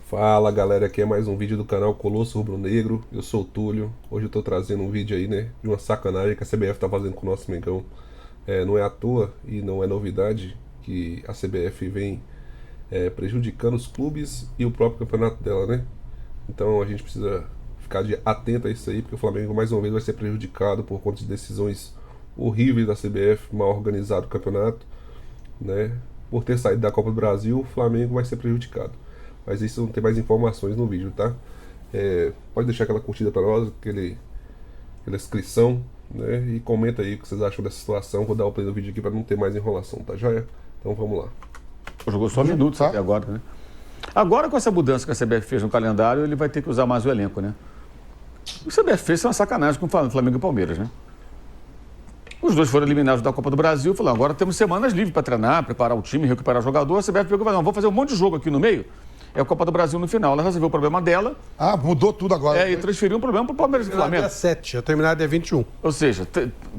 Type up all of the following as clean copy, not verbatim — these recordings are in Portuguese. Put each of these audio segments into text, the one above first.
Fala galera, aqui é mais um vídeo do canal Colosso Rubro Negro. Eu sou o Túlio. Hoje eu tô trazendo um vídeo aí, né, de uma sacanagem que a CBF tá fazendo com o nosso Mengão. Não é à toa e não é novidade que a CBF vem prejudicando os clubes e o próprio campeonato dela, né? Então a gente precisa ficar atento a isso aí, porque o Flamengo mais uma vez vai ser prejudicado por conta de decisões horríveis da CBF, mal organizado o campeonato, né? Por ter saído da Copa do Brasil, o Flamengo vai ser prejudicado. Mas isso não tem mais informações no vídeo, tá? Pode deixar aquela curtida pra nós, aquela inscrição, né? E comenta aí o que vocês acham dessa situação. Vou dar o play do vídeo aqui pra não ter mais enrolação, tá joia? Então vamos lá. Jogou só minutos até agora, né? Agora, com essa mudança que a CBF fez no calendário, ele vai ter que usar mais o elenco, né? O CBF fez uma sacanagem com o Flamengo e Palmeiras, né? Os dois foram eliminados da Copa do Brasil, falaram, agora temos semanas livres para treinar, preparar o time, recuperar o jogador. A CBF pegou e falou, não, vou fazer um monte de jogo aqui no meio. É a Copa do Brasil no final. Ela resolveu o problema dela. Ah, mudou tudo agora. E transferiu um problema para o Palmeiras e Flamengo. Dia 7, eu terminar dia 21. Ou seja,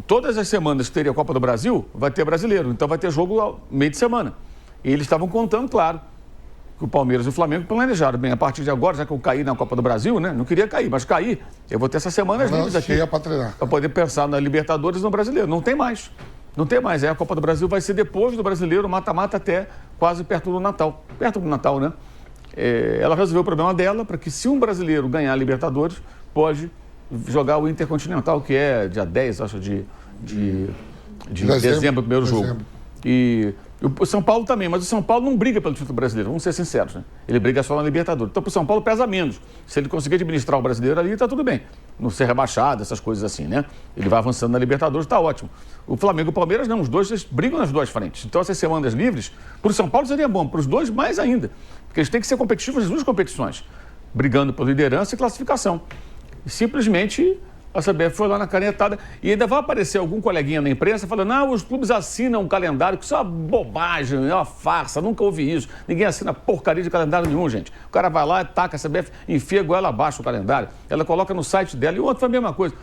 todas as semanas que teria a Copa do Brasil, vai ter brasileiro. Então vai ter jogo ao meio de semana. E eles estavam contando, claro, que o Palmeiras e o Flamengo planejaram bem. A partir de agora, já que eu caí na Copa do Brasil, né? Não queria cair, mas caí. Eu vou ter essas semanas livres aqui. Para treinar. Para poder pensar na Libertadores e no Brasileiro. Não tem mais. Não tem mais. A Copa do Brasil vai ser depois do Brasileiro, mata-mata até quase perto do Natal. Perto do Natal, né? Ela resolveu o problema dela para que, se um brasileiro ganhar a Libertadores, pode jogar o Intercontinental, que é dia 10, acho, de dezembro, o primeiro jogo. E o São Paulo também, mas o São Paulo não briga pelo título brasileiro, vamos ser sinceros, né? Ele briga só na Libertadores. Então, para o São Paulo pesa menos. Se ele conseguir administrar o brasileiro ali, está tudo bem. Não ser rebaixado, essas coisas assim, né? Ele vai avançando na Libertadores, está ótimo. O Flamengo e o Palmeiras, não, os dois eles brigam nas duas frentes. Então, essas semanas livres, para o São Paulo seria bom, para os dois mais ainda. Porque eles têm que ser competitivos nas duas competições, brigando por liderança e classificação. E simplesmente a CBF foi lá na canetada e ainda vai aparecer algum coleguinha na imprensa falando, os clubes assinam um calendário, que isso é uma bobagem, é uma farsa, nunca ouvi isso. Ninguém assina porcaria de calendário nenhum, gente. O cara vai lá, taca a CBF, enfia a goela abaixo o calendário, ela coloca no site dela e o outro foi a mesma coisa.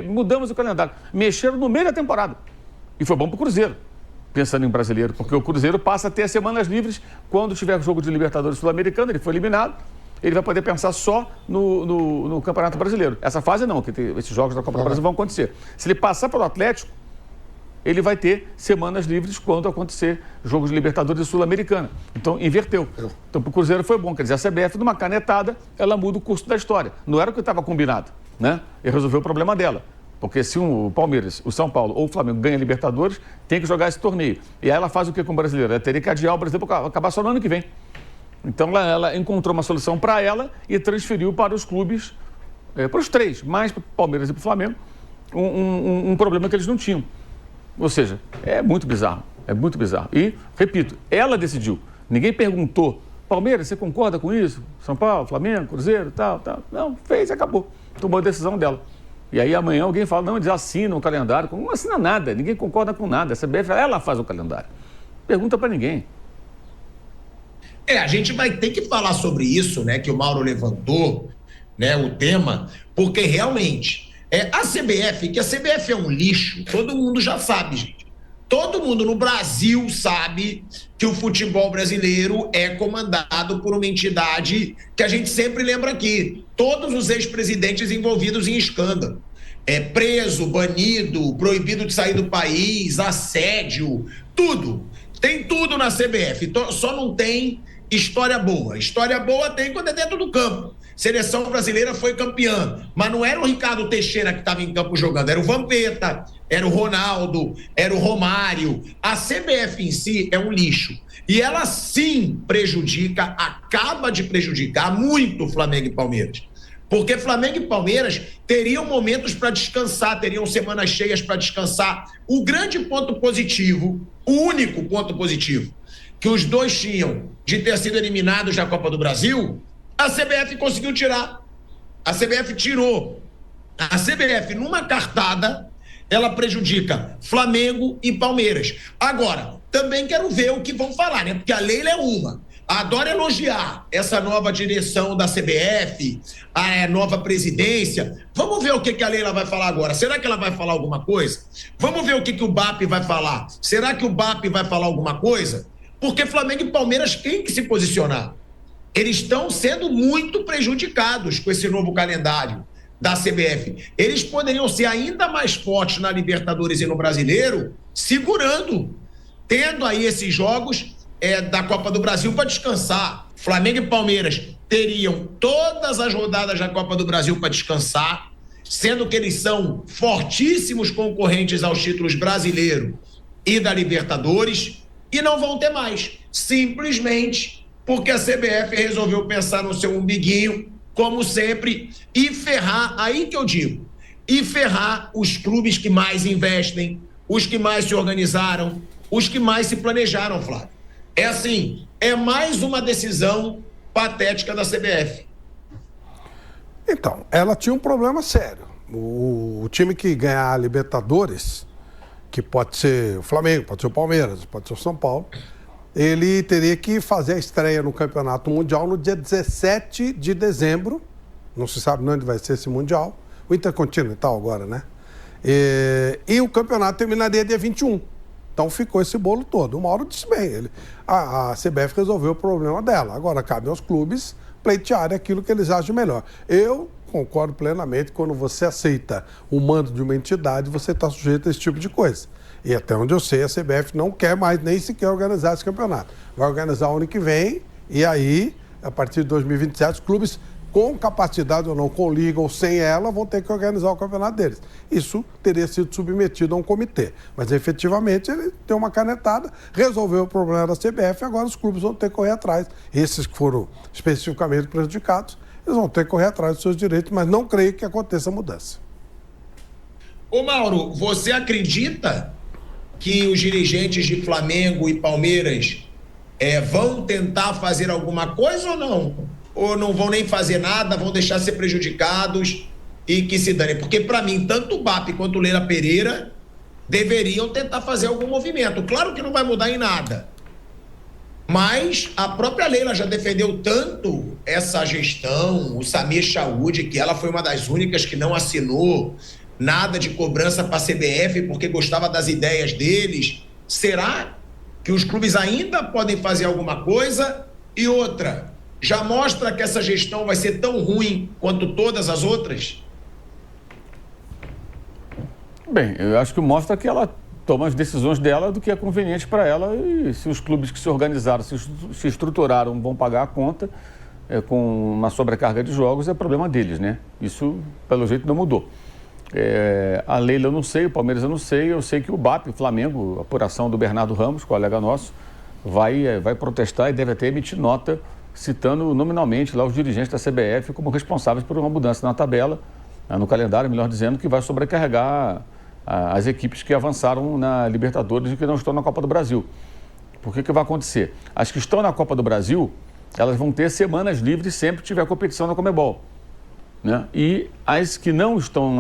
Mudamos o calendário, mexeram no meio da temporada. E foi bom pro Cruzeiro, pensando em brasileiro, porque o Cruzeiro passa a ter as semanas livres quando tiver jogo de Libertadores Sul-Americana, ele foi eliminado. Ele vai poder pensar só no Campeonato Brasileiro. Essa fase não, que esses jogos da Copa do Brasil vão acontecer. Se ele passar pelo Atlético, ele vai ter semanas livres quando acontecer jogos de Libertadores e Sul-Americana. Então, inverteu. Então, para o Cruzeiro foi bom. Quer dizer, a CBF, numa canetada, ela muda o curso da história. Não era o que estava combinado, né? E resolveu o problema dela. Porque se o Palmeiras, o São Paulo ou o Flamengo ganha a Libertadores, tem que jogar esse torneio. E aí ela faz o que com o brasileiro? Ela teria que adiar o brasileiro para acabar só no ano que vem. Então, ela encontrou uma solução para ela e transferiu para os clubes, para os três, mais para o Palmeiras e para o Flamengo, um problema que eles não tinham. Ou seja, é muito bizarro, é muito bizarro. E, repito, ela decidiu. Ninguém perguntou, Palmeiras, você concorda com isso? São Paulo, Flamengo, Cruzeiro, tal. Não, fez e acabou. Tomou a decisão dela. E aí amanhã alguém fala, não, eles assinam o calendário. Não assina nada, ninguém concorda com nada. A CBF, ela faz o calendário. Pergunta para ninguém. A gente vai ter que falar sobre isso, né, que o Mauro levantou, né, o tema, porque realmente a CBF é um lixo, todo mundo já sabe, gente. Todo mundo no Brasil sabe que o futebol brasileiro é comandado por uma entidade que a gente sempre lembra aqui, todos os ex-presidentes envolvidos em escândalo. Preso, banido, proibido de sair do país, assédio, tudo. Tem tudo na CBF, só não tem história boa. História boa tem quando é dentro do campo. Seleção brasileira foi campeã, mas não era o Ricardo Teixeira que estava em campo jogando, era o Vampeta, era o Ronaldo, era o Romário. A CBF em si é um lixo. E ela sim acaba de prejudicar muito Flamengo e Palmeiras. Porque Flamengo e Palmeiras teriam momentos para descansar, teriam semanas cheias para descansar. O grande ponto positivo, o único ponto positivo que os dois tinham de ter sido eliminados da Copa do Brasil, a CBF conseguiu tirar. A CBF tirou. A CBF, numa cartada, ela prejudica Flamengo e Palmeiras. Agora, também quero ver o que vão falar, né? Porque a Leila é uma. Adoro elogiar essa nova direção da CBF, a nova presidência. Vamos ver o que a Leila vai falar agora. Será que ela vai falar alguma coisa? Vamos ver o que o BAP vai falar. Será que o BAP vai falar alguma coisa? Porque Flamengo e Palmeiras têm que se posicionar. eles estão sendo muito prejudicados com esse novo calendário da CBF. Eles poderiam ser ainda mais fortes na Libertadores e no Brasileiro, segurando, tendo aí esses jogos da Copa do Brasil para descansar. Flamengo e Palmeiras teriam todas as rodadas da Copa do Brasil para descansar, sendo que eles são fortíssimos concorrentes aos títulos brasileiro e da Libertadores, e não vão ter mais, simplesmente porque a CBF resolveu pensar no seu umbiguinho, como sempre, e ferrar, aí que eu digo, e ferrar os clubes que mais investem, os que mais se organizaram, os que mais se planejaram, Flávio. É assim, é mais uma decisão patética da CBF. Então, ela tinha um problema sério. O time que ganhar a Libertadores, que pode ser o Flamengo, pode ser o Palmeiras, pode ser o São Paulo, ele teria que fazer a estreia no Campeonato Mundial no dia 17 de dezembro. Não se sabe onde vai ser esse Mundial. O Intercontinental agora, né? E o campeonato terminaria dia 21. Então ficou esse bolo todo. O Mauro disse bem, a CBF resolveu o problema dela. Agora cabe aos clubes pleitearem aquilo que eles acham melhor. Eu concordo plenamente, quando você aceita o mando de uma entidade, você está sujeito a esse tipo de coisa. E até onde eu sei, a CBF não quer mais nem sequer organizar esse campeonato. Vai organizar o ano que vem, e aí, a partir de 2027, os clubes com capacidade ou não, com liga ou sem ela, vão ter que organizar o campeonato deles. Isso teria sido submetido a um comitê. Mas, efetivamente, ele deu uma canetada, resolveu o problema da CBF, agora os clubes vão ter que correr atrás. Esses que foram especificamente prejudicados, eles vão ter que correr atrás dos seus direitos, mas não creio que aconteça mudança. Ô Mauro, você acredita que os dirigentes de Flamengo e Palmeiras vão tentar fazer alguma coisa ou não? Ou não vão nem fazer nada, vão deixar ser prejudicados e que se dane? Porque, para mim, tanto o BAP quanto o Leila Pereira deveriam tentar fazer algum movimento. Claro que não vai mudar em nada. Mas a própria Leila já defendeu tanto essa gestão, o Samir Chaud, que ela foi uma das únicas que não assinou nada de cobrança para a CBF porque gostava das ideias deles. Será que os clubes ainda podem fazer alguma coisa? E outra, já mostra que essa gestão vai ser tão ruim quanto todas as outras? Bem, eu acho que mostra que ela toma as decisões dela do que é conveniente para ela, e se os clubes que se organizaram, se estruturaram, vão pagar a conta com uma sobrecarga de jogos, é problema deles, né? Isso, pelo jeito, não mudou. A Leila eu não sei, o Palmeiras eu não sei, eu sei que o BAP, o Flamengo, a apuração do Bernardo Ramos, colega nosso, vai protestar e deve até emitir nota citando nominalmente lá os dirigentes da CBF como responsáveis por uma mudança na tabela, no calendário, melhor dizendo, que vai sobrecarregar as equipes que avançaram na Libertadores e que não estão na Copa do Brasil. Por que vai acontecer? As que estão na Copa do Brasil, elas vão ter semanas livres sempre que tiver competição na Conmebol, né? E as que não estão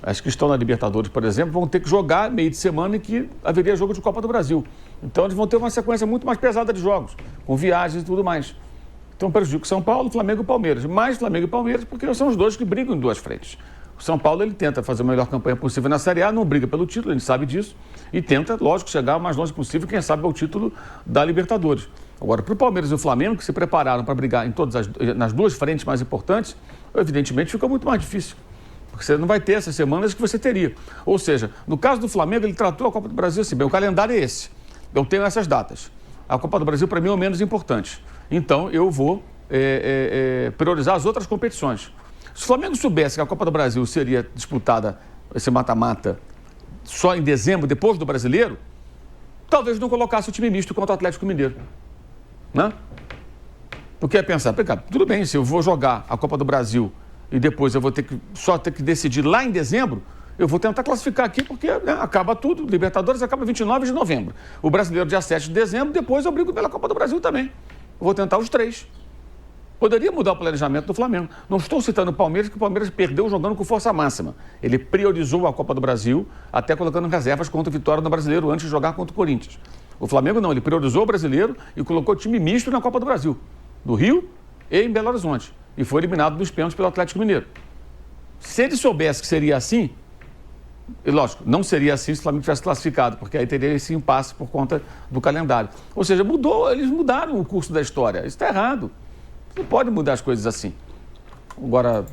as que estão na Libertadores, por exemplo, vão ter que jogar meio de semana em que haveria jogo de Copa do Brasil. Então eles vão ter uma sequência muito mais pesada de jogos, com viagens e tudo mais. Então prejudica São Paulo, Flamengo e Palmeiras. Mais Flamengo e Palmeiras porque são os dois que brigam em duas frentes. O São Paulo ele tenta fazer a melhor campanha possível na Série A, não briga pelo título, a gente sabe disso, e tenta, lógico, chegar o mais longe possível, quem sabe ao título da Libertadores. Agora, para o Palmeiras e o Flamengo, que se prepararam para brigar nas duas frentes mais importantes, evidentemente fica muito mais difícil, porque você não vai ter essas semanas que você teria. Ou seja, no caso do Flamengo, ele tratou a Copa do Brasil assim, bem, o calendário é esse, eu tenho essas datas. A Copa do Brasil, para mim, é o menos importante. Então, eu vou priorizar as outras competições. Se o Flamengo soubesse que a Copa do Brasil seria disputada, esse mata-mata, só em dezembro, depois do Brasileiro, talvez não colocasse o time misto contra o Atlético Mineiro, né? Porque é pensar, tudo bem, se eu vou jogar a Copa do Brasil e depois eu vou ter que decidir lá em dezembro, eu vou tentar classificar aqui porque, né, acaba tudo, Libertadores acaba 29 de novembro. O Brasileiro dia 7 de dezembro, depois eu brigo pela Copa do Brasil também. Eu vou tentar os três. Poderia mudar o planejamento do Flamengo. Não estou citando o Palmeiras, que o Palmeiras perdeu jogando com força máxima. Ele priorizou a Copa do Brasil, até colocando reservas contra o Vitória no Brasileiro, antes de jogar contra o Corinthians. O Flamengo não, ele priorizou o Brasileiro e colocou time misto na Copa do Brasil, do Rio e em Belo Horizonte. E foi eliminado dos pênaltis pelo Atlético Mineiro. Se ele soubesse que seria assim, e lógico, não seria assim se o Flamengo tivesse classificado, porque aí teria esse impasse por conta do calendário. Ou seja, eles mudaram o curso da história. Isso está errado. Não pode mudar as coisas assim. Agora,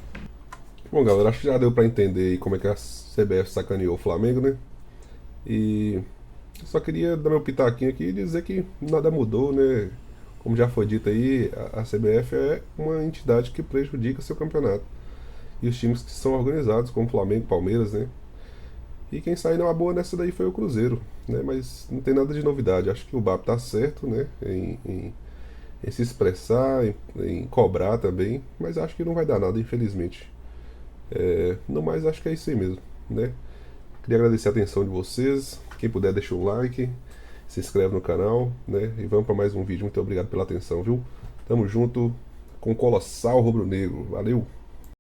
Bom, galera, acho que já deu pra entender aí como é que a CBF sacaneou o Flamengo, né? E só queria dar meu pitaquinho aqui e dizer que nada mudou, né? Como já foi dito aí, a CBF é uma entidade que prejudica seu campeonato. E os times que são organizados, como Flamengo, Palmeiras, né? E quem saiu numa boa nessa daí foi o Cruzeiro, né? Mas não tem nada de novidade. Acho que o BAP tá certo, né? Em se expressar, em cobrar também, mas acho que não vai dar nada, infelizmente. No mais, acho que é isso aí mesmo, né? Queria agradecer a atenção de vocês. Quem puder, deixa um like, se inscreve no canal, né? E vamos para mais um vídeo. Muito obrigado pela atenção, viu? Tamo junto com o Colossal Rubro Negro. Valeu!